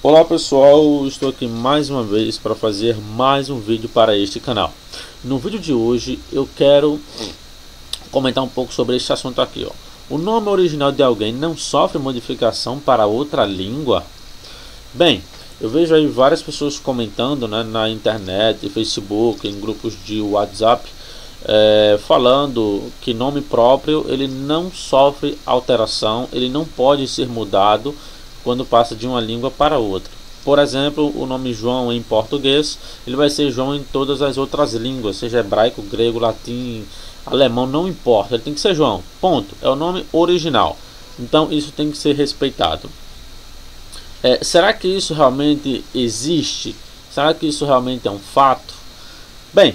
Olá pessoal, estou aqui mais uma vez para fazer mais um vídeo para este canal. No vídeo de hoje eu quero comentar um pouco sobre este assunto aqui. O nome original de alguém não sofre modificação para outra língua? Bem, eu vejo aí várias pessoas comentando, né, na internet, Facebook, em grupos de WhatsApp, falando que nome próprio ele não sofre alteração, ele não pode ser mudado quando passa de uma língua para outra. Por exemplo, o nome João em português, ele vai ser João em todas as outras línguas, seja hebraico, grego, latim, alemão, não importa, ele tem que ser João, ponto, é o nome original. Então isso tem que ser respeitado. Será que isso realmente existe? Será que isso realmente é um fato? Bem,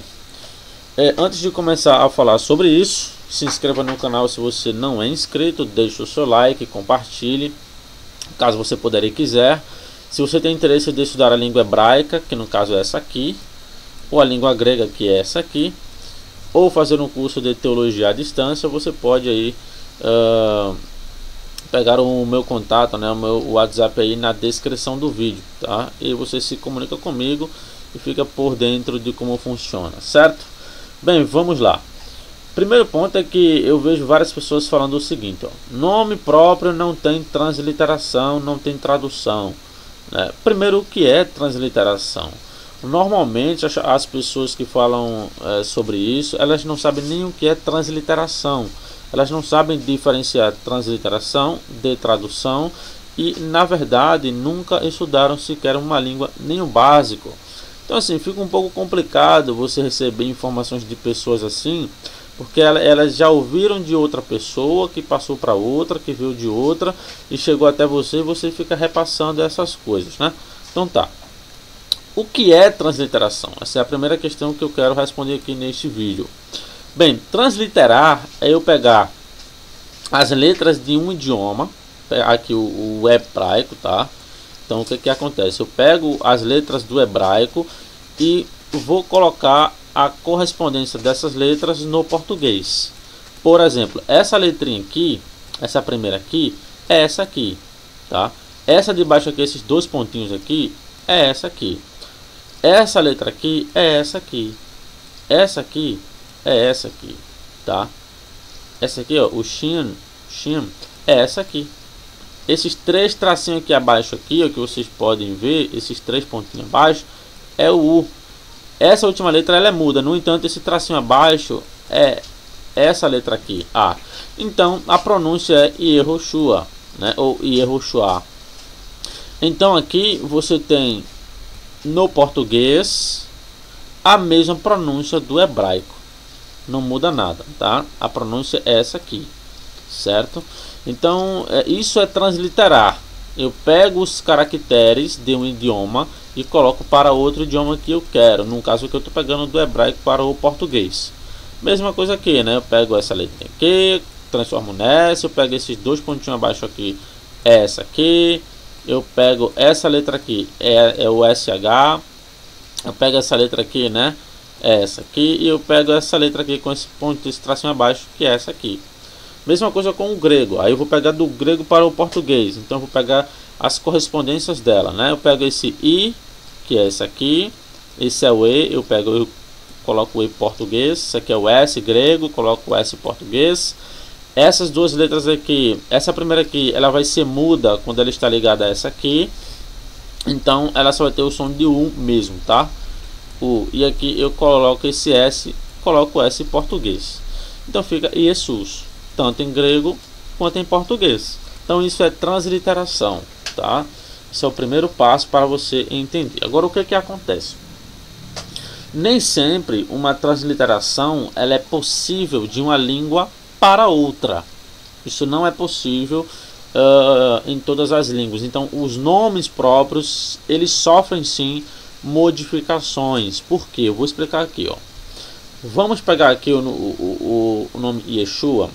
antes de começar a falar sobre isso, se inscreva no canal se você não é inscrito, deixe o seu like, compartilhe, caso você puder e quiser. Se você tem interesse de estudar a língua hebraica, que no caso é essa aqui, ou a língua grega, que é essa aqui, ou fazer um curso de teologia à distância, você pode aí pegar o meu contato, né, o meu WhatsApp aí na descrição do vídeo, tá? E você se comunica comigo e fica por dentro de como funciona, certo? Bem, vamos lá. Primeiro ponto é que eu vejo várias pessoas falando o seguinte, nome próprio não tem transliteração, não tem tradução, né? Primeiro, o que é transliteração? Normalmente as pessoas que falam sobre isso, elas não sabem nem o que é transliteração, elas não sabem diferenciar transliteração de tradução e na verdade nunca estudaram sequer uma língua, nem o básico. Então assim, fica um pouco complicado você receber informações de pessoas assim, porque elas já ouviram de outra pessoa, que passou para outra, que veio de outra, e chegou até você, e você fica repassando essas coisas, né? Então tá. O que é transliteração? Essa é a primeira questão que eu quero responder aqui neste vídeo. Bem, transliterar é eu pegar as letras de um idioma, aqui o hebraico, tá? Então o que acontece? Eu pego as letras do hebraico e vou colocar a correspondência dessas letras no português. Por exemplo, essa letrinha aqui, essa primeira aqui, é essa aqui, tá? Essa de baixo aqui, esses dois pontinhos aqui, é essa aqui. Essa letra aqui é essa aqui. Essa aqui é essa aqui, tá? Essa aqui, ó, o shin é essa aqui. Esses três tracinhos aqui abaixo aqui, ó, que vocês podem ver, esses três pontinhos abaixo, é o U. Essa última letra ela é muda, no entanto esse tracinho abaixo é essa letra aqui, A. Então a pronúncia é Yehoshua, né, ou Yehoshua. Então aqui você tem no português a mesma pronúncia do hebraico, não muda nada, tá? A pronúncia é essa aqui, certo? Então isso é transliterar. Eu pego os caracteres de um idioma e coloco para outro idioma que eu quero. No caso que eu estou pegando do hebraico para o português. Mesma coisa aqui, né? Eu pego essa letra aqui, transformo nessa. Eu pego esses dois pontinhos abaixo aqui, essa aqui. Eu pego essa letra aqui, é o SH. Eu pego essa letra aqui, né? Essa aqui. E eu pego essa letra aqui com esse ponto, esse tracinho abaixo, que é essa aqui. Mesma coisa com o grego. Aí eu vou pegar do grego para o português. Então eu vou pegar as correspondências dela, né? Eu pego esse I, que é esse aqui. Esse é o E, eu coloco o E português. Esse aqui é o S grego, coloco o S português. Essas duas letras aqui, essa primeira aqui, ela vai ser muda quando ela está ligada a essa aqui. Então ela só vai ter o som de U mesmo, tá? U. E aqui eu coloco esse S, coloco o S português. Então fica Jesus, tanto em grego quanto em português. Então isso é transliteração, tá? Esse é o primeiro passo para você entender. Agora o que acontece? Nem sempre uma transliteração ela é possível de uma língua para outra. Isso não é possível em todas as línguas. Então os nomes próprios eles sofrem modificações. Por quê? Eu vou explicar aqui, ó. Vamos pegar aqui o nome Yeshua.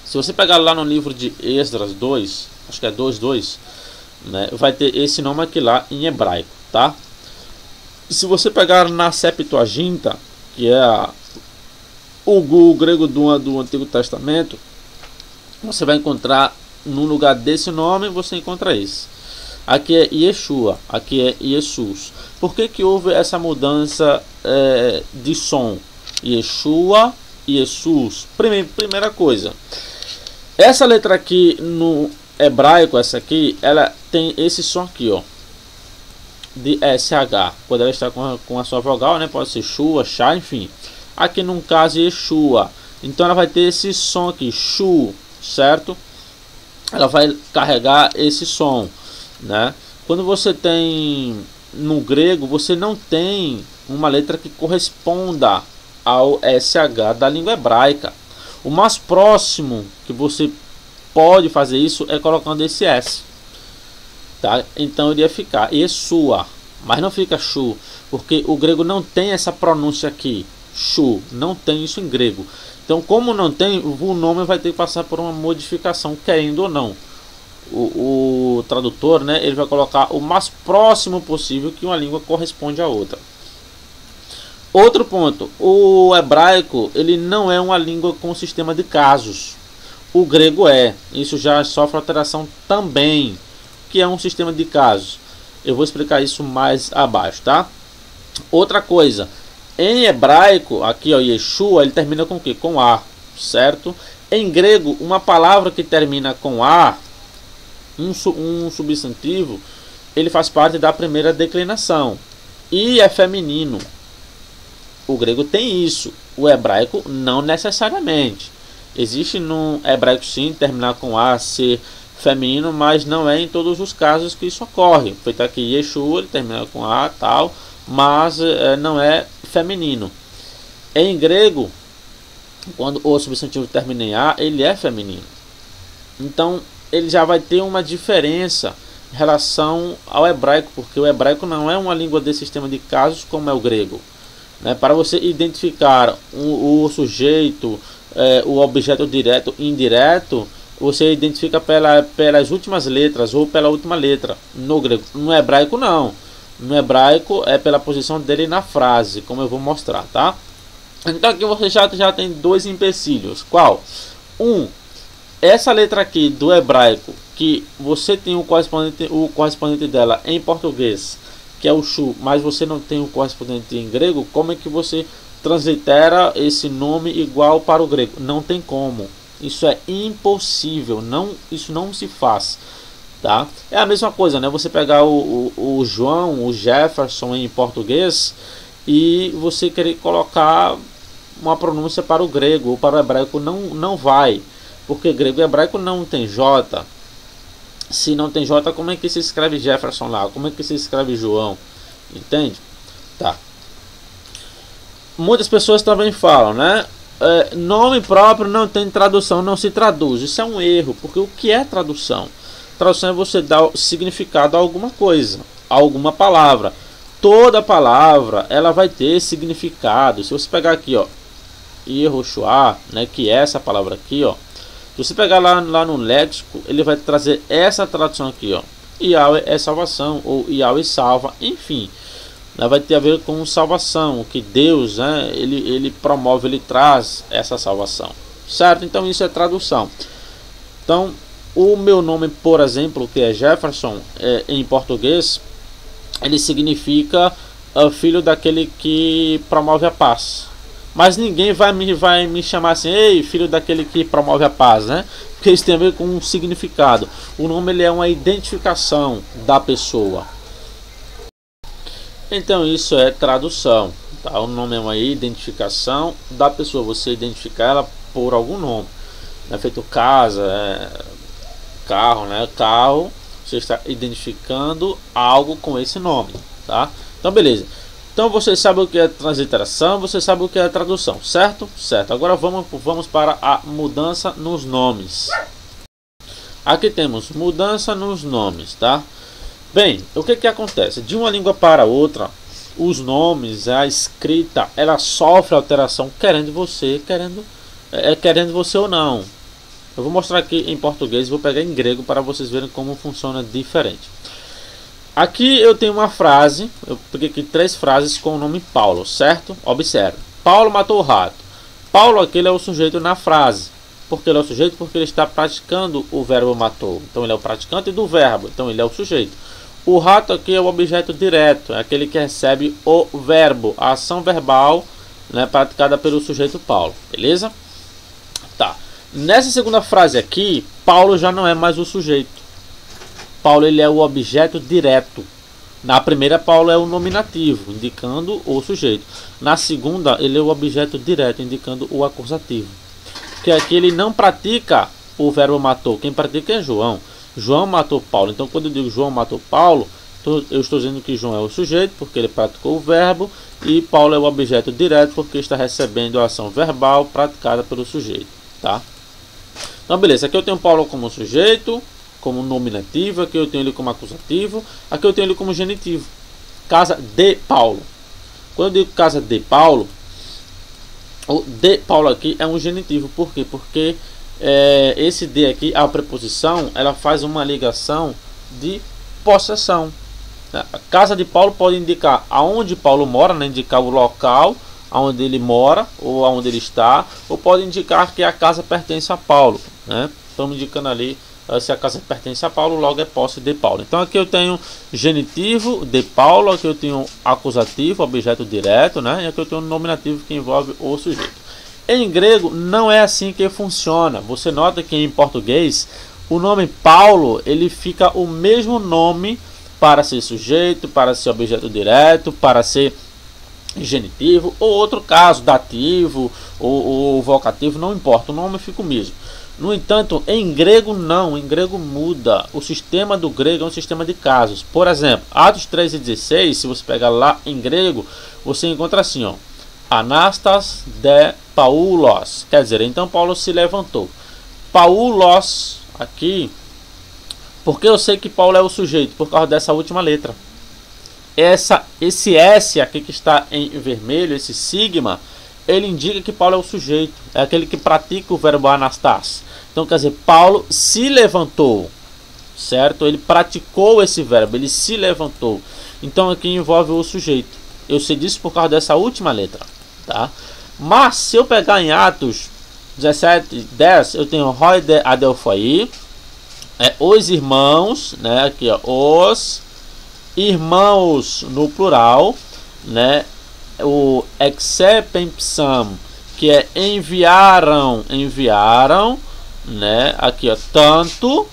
Se você pegar lá no livro de Esdras 2, acho que é 2:2, né, vai ter esse nome aqui lá em hebraico, tá? E se você pegar na Septuaginta, que é o grego do Antigo Testamento, você vai encontrar no lugar desse nome, você encontra esse. Aqui é Yeshua, aqui é Jesus. Por que que houve essa mudança de som? Yeshua e Jesus. Primeira coisa, essa letra aqui no hebraico, essa aqui, ela tem esse som aqui, ó, de SH. Poderia estar com a sua vogal, né? Pode ser Shua, Shá, enfim. Aqui no caso Yeshua. Então ela vai ter esse som aqui, Shu, certo? Ela vai carregar esse som, né? Quando você tem no grego, você não tem uma letra que corresponda ao SH da língua hebraica. O mais próximo que você pode fazer isso é colocando esse S, tá? Então iria ficar Yeshua, mas não fica Shu, porque o grego não tem essa pronúncia aqui, Shu, não tem isso em grego. Então, como não tem, o nome vai ter que passar por uma modificação, querendo ou não. O tradutor, né, ele vai colocar o mais próximo possível que uma língua corresponde à outra. Outro ponto, o hebraico ele não é uma língua com sistema de casos. O grego é. Isso já sofre alteração também, que é um sistema de casos. Eu vou explicar isso mais abaixo, tá? Outra coisa, em hebraico, aqui ó, Yeshua, ele termina com o quê? Com A, certo? Em grego, uma palavra que termina com A, um substantivo, ele faz parte da primeira declinação e é feminino. O grego tem isso, o hebraico não necessariamente. Existe no hebraico sim terminar com A ser feminino, mas não é em todos os casos que isso ocorre. Feito aqui Yeshua, ele termina com A tal, mas não é feminino. Em grego, quando o substantivo termina em A, ele é feminino. Então ele já vai ter uma diferença em relação ao hebraico, porque o hebraico não é uma língua de sistema de casos como é o grego, né? Para você identificar o sujeito, o objeto direto e indireto, você identifica pelas últimas letras ou pela última letra no grego. No hebraico não. No hebraico é pela posição dele na frase, como eu vou mostrar, tá? Então aqui você já tem dois empecilhos. Qual? Essa letra aqui do hebraico, que você tem o correspondente dela em português, que é o Shu, mas você não tem o correspondente em grego, como é que você translitera esse nome igual para o grego? Não tem como. Isso é impossível, isso não se faz, tá? É a mesma coisa, né? Você pegar o João, o Jefferson em português e você querer colocar uma pronúncia para o grego ou para o hebraico, não vai, porque grego e hebraico não tem J. Se não tem J, como é que se escreve Jefferson lá? Como é que se escreve João? Entende? Tá. Muitas pessoas também falam, né? Nome próprio não tem tradução, não se traduz. Isso é um erro, porque o que é tradução? Tradução é você dar significado a alguma coisa, a alguma palavra. Toda palavra ela vai ter significado. Se você pegar aqui, ó, Yehoshua, né, que é essa palavra aqui, ó. Se você pegar lá no léxico, ele vai trazer essa tradução aqui, ó. Yahweh é salvação, ou Yahweh salva, enfim. Ela vai ter a ver com salvação, que Deus, né, ele promove, ele traz essa salvação, certo? Então isso é tradução. Então o meu nome, por exemplo, que é Jefferson, em português, ele significa filho daquele que promove a paz. Mas ninguém vai me chamar assim, ei, filho daquele que promove a paz, né? Porque isso tem a ver com um significado. O nome ele é uma identificação da pessoa. Então isso é tradução, tá? O nome é uma identificação da pessoa. Você identificar ela por algum nome. Não é feito casa, carro, né? Carro, você está identificando algo com esse nome, tá? Então beleza. Então você sabe o que é transliteração, você sabe o que é tradução, certo? Certo. Agora vamos para a mudança nos nomes. Aqui temos mudança nos nomes, tá? Bem, o que acontece? De uma língua para outra, os nomes, a escrita, ela sofre alteração querendo você ou não. Eu vou mostrar aqui em português, vou pegar em grego para vocês verem como funciona diferente. Aqui eu tenho uma frase, eu peguei aqui 3 frases com o nome Paulo, certo? Observe. Paulo matou o rato. Paulo, aquele é o sujeito na frase, Porque ele é o sujeito, porque ele está praticando o verbo matou. Então ele é o praticante do verbo, então ele é o sujeito. O rato aqui é o objeto direto, é aquele que recebe o verbo, a ação verbal, né, praticada pelo sujeito Paulo, beleza? Tá. Nessa segunda frase aqui, Paulo já não é mais o sujeito. Paulo ele é o objeto direto. Na primeira, Paulo é o nominativo, indicando o sujeito. Na segunda, ele é o objeto direto, indicando o acusativo. Porque aqui ele não pratica o verbo matou. Quem pratica é João. João matou Paulo. Então, quando eu digo João matou Paulo, eu estou dizendo que João é o sujeito, porque ele praticou o verbo, e Paulo é o objeto direto, porque está recebendo a ação verbal praticada pelo sujeito. Tá? Então, beleza. Aqui eu tenho Paulo como sujeito, como nominativo. Aqui eu tenho ele como acusativo. Aqui eu tenho ele como genitivo. Casa de Paulo. Quando eu digo casa de Paulo, o de Paulo aqui é um genitivo. Por quê? Porque esse de aqui, a preposição, ela faz uma ligação de possessão. A casa de Paulo pode indicar aonde Paulo mora, né? Indicar o local aonde ele mora ou aonde ele está, ou pode indicar que a casa pertence a Paulo, né? Estamos indicando ali se a casa pertence a Paulo, logo é posse de Paulo. Então aqui eu tenho genitivo de Paulo, aqui eu tenho acusativo, objeto direto, né? E aqui eu tenho nominativo que envolve o sujeito. Em grego não é assim que funciona. Você nota que em português o nome Paulo ele fica o mesmo nome para ser sujeito, para ser objeto direto, para ser genitivo, ou outro caso, dativo ou vocativo, não importa, o nome fica o mesmo. No entanto, em grego não, em grego muda. O sistema do grego é um sistema de casos. Por exemplo, Atos 3:16, se você pegar lá em grego, você encontra assim, ó, Anastas de Paulos, quer dizer, então Paulo se levantou. Paulos aqui, porque eu sei que Paulo é o sujeito, por causa dessa última letra. Esse S aqui que está em vermelho, esse sigma, ele indica que Paulo é o sujeito, é aquele que pratica o verbo anastas. Então quer dizer, Paulo se levantou, certo? Ele praticou esse verbo, ele se levantou. Então aqui envolve o sujeito. Eu sei disso por causa dessa última letra, tá? Mas se eu pegar em Atos 17:10, eu tenho Roi de Adelphoi, os irmãos, né? Aqui ó, os irmãos no plural, né? O exepempsam, que é enviaram, né? Aqui ó, tanto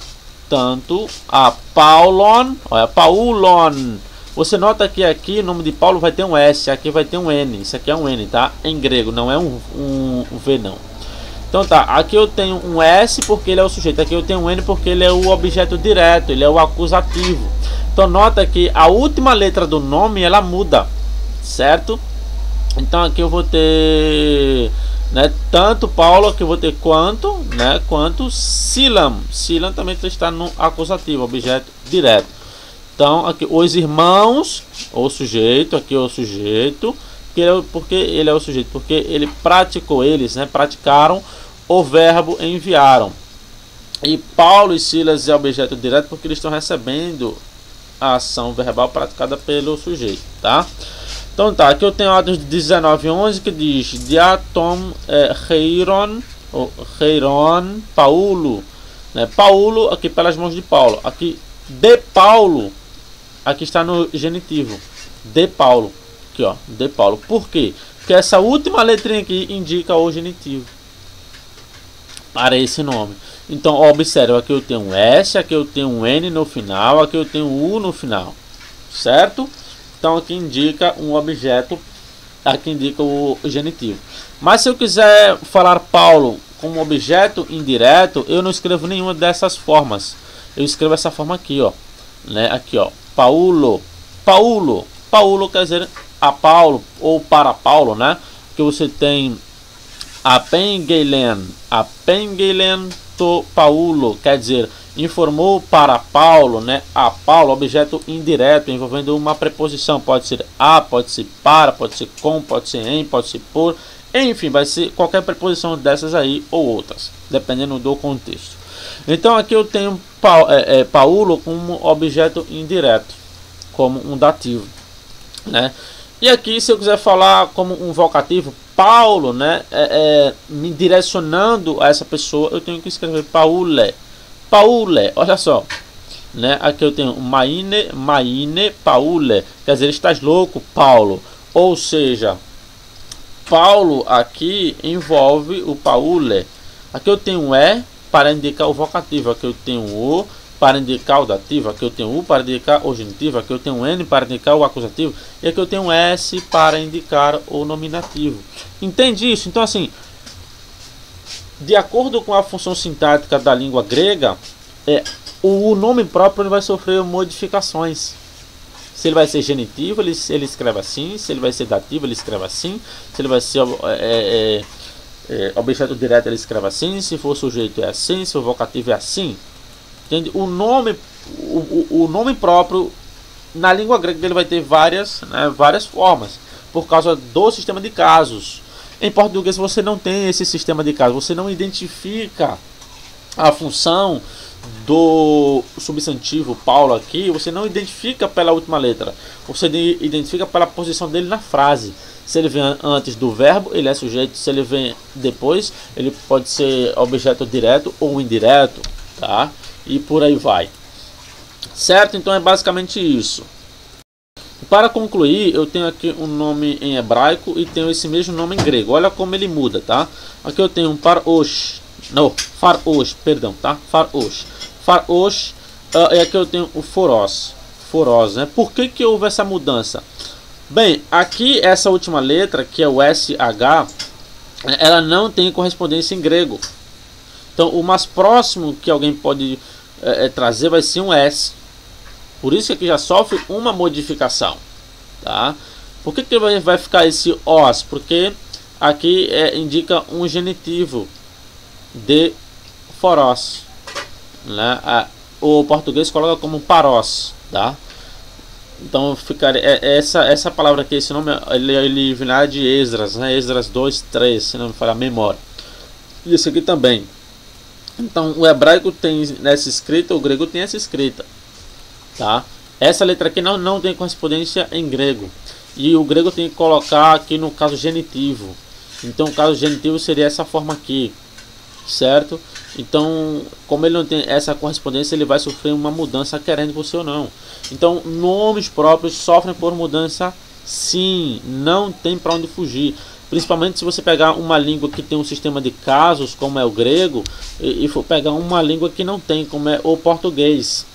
a Paulon, olha, Paulon. Você nota que aqui o nome de Paulo vai ter um S, aqui vai ter um N. Isso aqui é um N, tá? Em grego, não é um V não. Então tá, aqui eu tenho um S porque ele é o sujeito, aqui eu tenho um N porque ele é o objeto direto, ele é o acusativo. Então nota que a última letra do nome ela muda, certo? Então aqui eu vou ter, né, tanto Paulo, aqui eu vou ter quanto, né, quanto Silam. Silam também está no acusativo, objeto direto. Então aqui os irmãos, o sujeito, aqui o sujeito, porque ele é o sujeito, porque ele praticou, eles, né, praticaram o verbo enviaram. E Paulo e Silas é objeto direto porque eles estão recebendo a ação verbal praticada pelo sujeito, tá? Então tá, aqui eu tenho Atos 19:11 que diz Diatom Heiron Paulo, né? Paulo aqui pelas mãos de Paulo. Aqui de Paulo, aqui está no genitivo. De Paulo, aqui ó, de Paulo. Por quê? Porque essa última letrinha aqui indica o genitivo para esse nome. Então observe, aqui eu tenho um S, aqui eu tenho um N no final, aqui eu tenho um U no final, certo? Então aqui indica um objeto, aqui indica o genitivo. Mas se eu quiser falar Paulo como objeto indireto, eu não escrevo nenhuma dessas formas. Eu escrevo essa forma aqui, ó, né? Aqui, ó, Paulo, Paulo, Paulo quer dizer a Paulo ou para Paulo, né? Que você tem apengelen to Paulo, quer dizer informou para Paulo, né? A Paulo, objeto indireto envolvendo uma preposição, pode ser a, pode ser para, pode ser com, pode ser em, pode ser por, enfim, vai ser qualquer preposição dessas aí ou outras, dependendo do contexto. Então aqui eu tenho Paulo como objeto indireto, como um dativo, né? E aqui se eu quiser falar como um vocativo, Paulo, né, me direcionando a essa pessoa, eu tenho que escrever Paule. Paule, olha só, né? Aqui eu tenho Maine, Paule, quer dizer, estás louco, Paulo. Ou seja, Paulo aqui envolve o Paule. Aqui eu tenho para indicar o vocativo, aqui eu tenho o para indicar o dativo, aqui eu tenho o para indicar o genitivo, aqui eu tenho N para indicar o acusativo, e aqui eu tenho S para indicar o nominativo. Entende isso? Então, assim, de acordo com a função sintática da língua grega, o nome próprio ele vai sofrer modificações. Se ele vai ser genitivo, ele escreve assim. Se ele vai ser dativo, ele escreve assim. Se ele vai ser objeto direto, ele escreve assim. Se for sujeito, é assim. Se for vocativo, é assim. Entende? O nome próprio na língua grega ele vai ter várias formas, por causa do sistema de casos. Em português você não tem esse sistema de casos, você não identifica a função do substantivo Paulo aqui, você não identifica pela última letra, você identifica pela posição dele na frase. Se ele vem antes do verbo, ele é sujeito. Se ele vem depois, ele pode ser objeto direto ou indireto, tá? E por aí vai, certo? Então é basicamente isso. Para concluir, eu tenho aqui um nome em hebraico e tenho esse mesmo nome em grego. Olha como ele muda, tá? Aqui eu tenho um farosh, perdão, tá? Farosh, e aqui eu tenho o foros, né? Por que houve essa mudança? Bem, aqui essa última letra, que é o SH, ela não tem correspondência em grego. Então o mais próximo que alguém pode trazer vai ser um S. Por isso que aqui já sofre uma modificação, tá? Por que vai ficar esse os? Porque aqui indica um genitivo de foros, né? O português coloca como parós, tá? Então ficaria essa palavra aqui, esse nome ele vem lá de Esdras, né? Esdras 2:3, se não me falha a memória. E esse aqui também. Então o hebraico tem essa escrita, o grego tem essa escrita, tá? Essa letra aqui não tem correspondência em grego, e o grego tem que colocar aqui no caso genitivo. Então o caso genitivo seria essa forma aqui, certo? Então, como ele não tem essa correspondência, ele vai sofrer uma mudança querendo você ou não. Então nomes próprios sofrem por mudança, sim, não tem para onde fugir. Principalmente se você pegar uma língua que tem um sistema de casos, como é o grego, e for pegar uma língua que não tem, como é o português,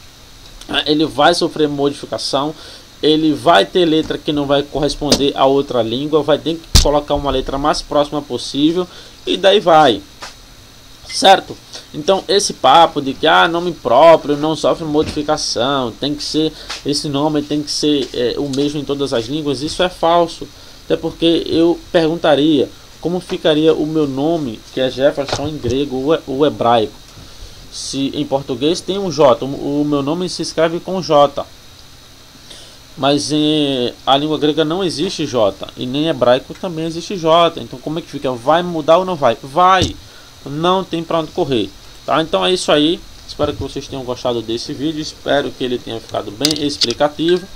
ele vai sofrer modificação, ele vai ter letra que não vai corresponder a outra língua, vai ter que colocar uma letra mais próxima possível, e daí vai, certo? Então esse papo de que nome próprio não sofre modificação, tem que ser, esse nome tem que ser o mesmo em todas as línguas, isso é falso. Até porque eu perguntaria como ficaria o meu nome, que é Jefferson em grego, o hebraico. Se em português tem um J, o meu nome se escreve com J. Mas em a língua grega não existe J, e nem em hebraico também existe J. Então como é que fica? Vai mudar ou não vai? Vai! Não tem para onde correr, tá? Então é isso aí. Espero que vocês tenham gostado desse vídeo. Espero que ele tenha ficado bem explicativo.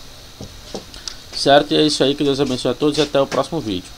Certo? E é isso aí, que Deus abençoe a todos e até o próximo vídeo.